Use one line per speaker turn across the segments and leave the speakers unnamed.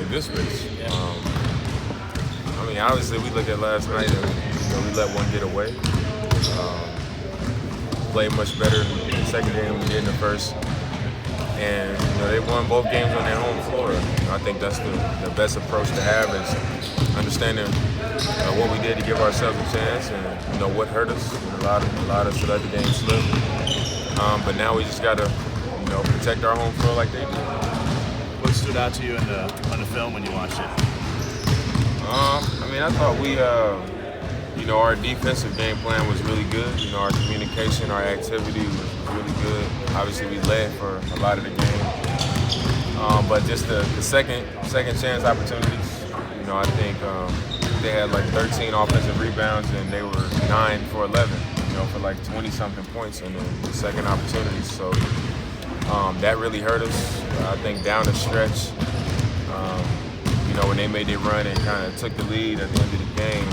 good space. I mean, obviously, we look at last night and we let one get away. Played much better in the second game than we did in the first. And they won both games on their home floor. I think that's the best approach to have is understanding what we did to give ourselves a chance and what hurt us and allowed us to let the game slip. But now we just got to protect our home floor like they did.
What stood out to you on the film when you watched it?
I mean, I thought we, our defensive game plan was really good. Our communication, our activity was really good. Obviously, we led for a lot of the game. But just the second chance opportunities, I think they had like 13 offensive rebounds and they were 9 for 11, for like 20-something points in the second opportunities. So that really hurt us. I think down the stretch, when they made their run and kind of took the lead at the end of the game,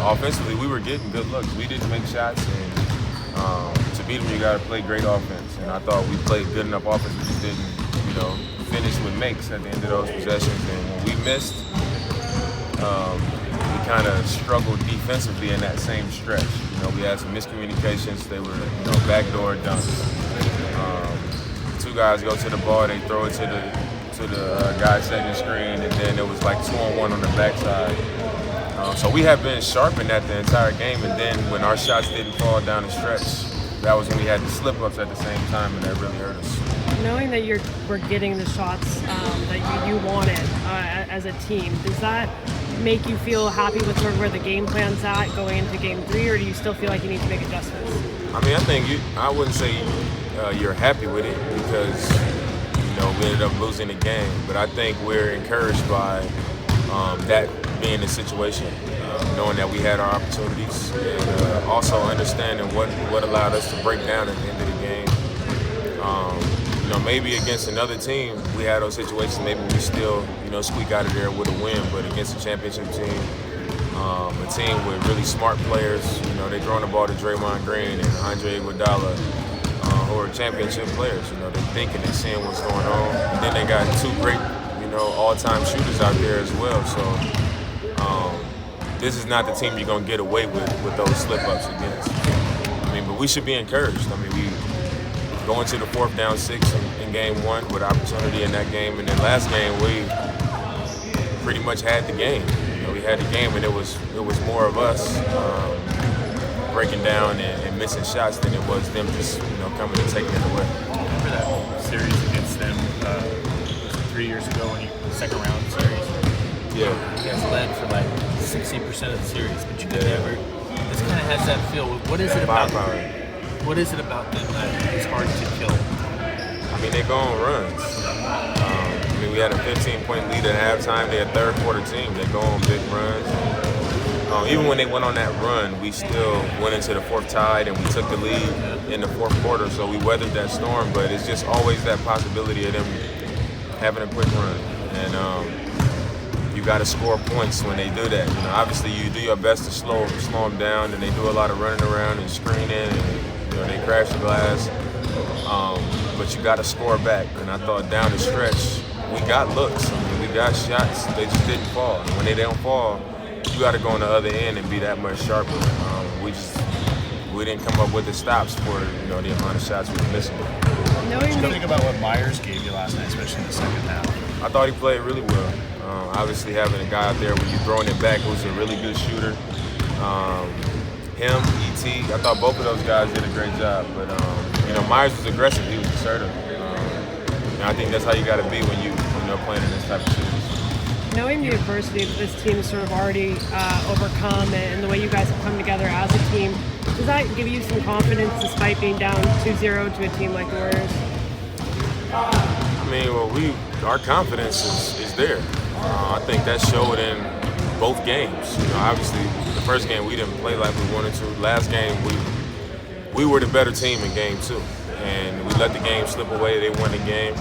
offensively we were getting good looks. We didn't make shots, and to beat them you got to play great offense. And I thought we played good enough offense, we just didn't, finish with makes at the end of those possessions. And when we missed, we kind of struggled defensively in that same stretch. We had some miscommunications. They were, backdoor dunks. Two guys go to the ball, they throw it to the guy setting the screen, and then it was like 2-on-1 on the backside. So we have been sharp in that the entire game, and then when our shots didn't fall down the stretch, that was when we had the slip-ups at the same time, and that really hurt us.
Knowing that we're getting the shots that you wanted as a team, does that make you feel happy with sort of where the game plan's at going into Game 3, or do you still feel like you need to make adjustments?
I mean, I think I wouldn't say you're happy with it because we ended up losing the game, but I think we're encouraged by that being the situation, knowing that we had our opportunities, and also understanding what allowed us to break down at the end of the game. Maybe against another team, we had those situations, maybe we still, squeak out of there with a win, but against a championship team, a team with really smart players, they're throwing the ball to Draymond Green and Andre Iguodala, who are championship players. They're thinking and seeing what's going on. And then they got two great, all-time shooters out there as well. So this is not the team you're going to get away with those slip-ups against. I mean, but we should be encouraged. I mean, we going to the 4th down 6 in Game 1 with opportunity in that game. And then last game, we pretty much had the game. We had the game, and it was more of us breaking down and missing shots than it was them just coming and taking it away.
Remember that series against them 3 years ago when second round series?
Yeah.
You guys led for like 60% of the series, but you could never. This kind of has that feel. What is it about? What is it about them that is hard to kill?
I mean, they go on runs. I mean, we had a 15-point lead at halftime. They're a third-quarter team. They go on big runs. Even when they went on that run, we still went into the 4th tied, and we took the lead in the 4th quarter. So we weathered that storm, but it's just always that possibility of them having a quick run. And you got to score points when they do that. Obviously, you do your best to slow them down, and they do a lot of running around and screening, and they crash the glass. But you got to score back. And I thought down the stretch, we got looks. I mean, we got shots. They just didn't fall. And when they don't fall, you got to go on the other end and be that much sharper. We didn't come up with the stops for the amount of shots we were missing.
What did you think about what Myers gave you last night, especially in the second half?
I thought he played really well. Obviously, having a guy out there when you're throwing it back who's a really good shooter. Him, E.T., I thought both of those guys did a great job. But Myers was aggressive. He was assertive. And I think that's how you got to be when you're playing in this type of series.
Knowing the adversity that this team has sort of already overcome and the way you guys have come together as a team, does that give you some confidence despite being down 2-0 to a team like the Warriors?
I mean, our confidence is there. I think that showed in both games. Obviously, the first game we didn't play like we wanted to. Last game we were the better team in Game 2, and we let the game slip away. They won the game.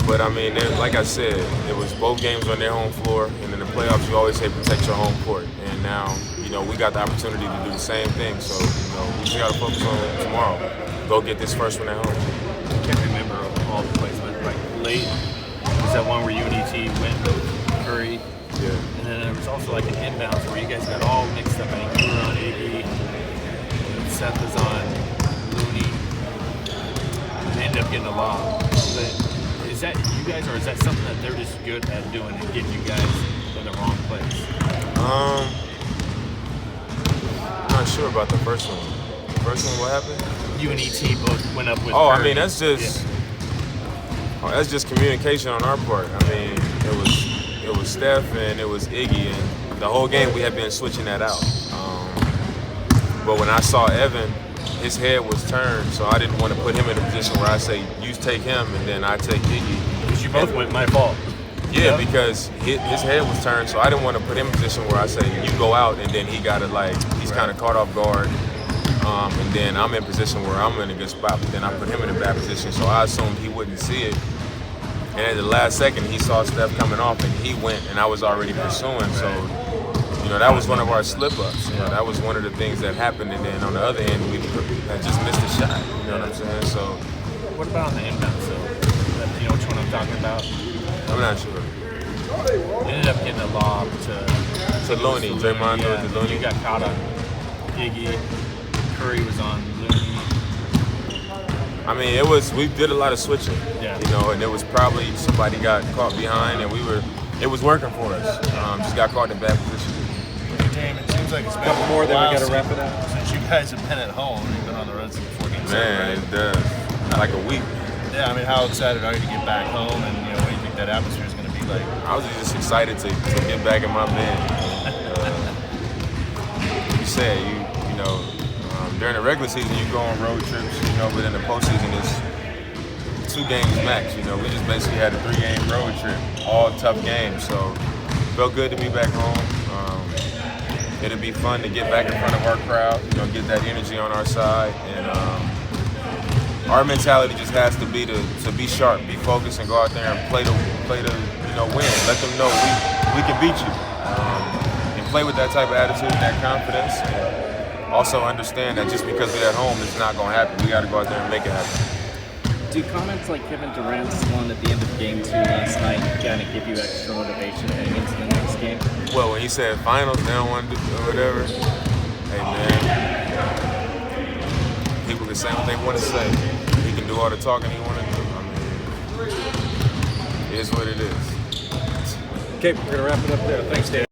But I mean, like I said, it was both games on their home floor, and in the playoffs you always say protect your home court. And now, we got the opportunity to do the same thing. So, we just got to focus on tomorrow. Go get this first one at home.
I can't remember all the plays, but late, was was that one where UNET went with Curry.
Yeah.
And then there was also like an inbounds where you guys got all mixed up. I think you were on Iggy, and Seth was on Looney. And they ended up getting a lob. But is that you guys, or is that something that they're just good at doing and getting you guys in the wrong place?
I'm not sure about the first one. The first one, what happened?
UNET both went up with.
Oh,
Curry.
I mean that's just communication on our part. I mean it was Steph and it was Iggy, and the whole game we had been switching that out. But when I saw Evan, his head was turned, so I didn't want to put him in a position where I say you take him and then I take Iggy.
Because you both went my fault.
Yeah, because his head was turned, so I didn't want to put him in a position where I say you go out and then he got to he's kind of caught off guard. And then I'm in a position where I'm in a good spot, but then I put him in a bad position, so I assumed he wouldn't see it. And at the last second, he saw Steph coming off, and he went, and I was already pursuing. So, that was one of our slip-ups. That was one of the things that happened. And then on the other end, we had just missed a shot. You know what I'm saying? So,
what about on the inbound? So, you know which one I'm talking about?
I'm not sure.
Ended up getting a lob
To Looney, Draymond
yeah,
to Looney.
You got caught on Iggy. Curry was on Looney.
I mean, we did a lot of switching, and it was probably somebody got caught behind, and it was working for us. Just got caught in bad position.
Damn, it seems like it's been a couple
more, then we got to wrap it up.
Since you guys have been at home, you've been on the road since 4 games.
Man, it does. Like a week.
Yeah, I mean, how excited are you to get back home, and what do you think that atmosphere is going to be like?
I was just excited to get back in my bed. You said during the regular season, you go on road trips, but in the postseason, it's 2 games max. We just basically had a 3-game road trip, all tough games. So, felt good to be back home. It'll be fun to get back in front of our crowd, get that energy on our side. And our mentality just has to be to be sharp, be focused, and go out there and play to win. Let them know we can beat you. And play with that type of attitude and that confidence. Also understand that just because we're at home, it's not going to happen. We got to go out there and make it happen.
Do comments like Kevin Durant's one at the end of Game 2 last night kind of give you extra motivation heading into the next game?
Well, when he said finals, they don't want to do whatever. Hey, man. People can say what they want to say. He can do all the talking he want to do. I mean, it is what it is.
Okay, we're going to wrap it up there. Thanks, Dan.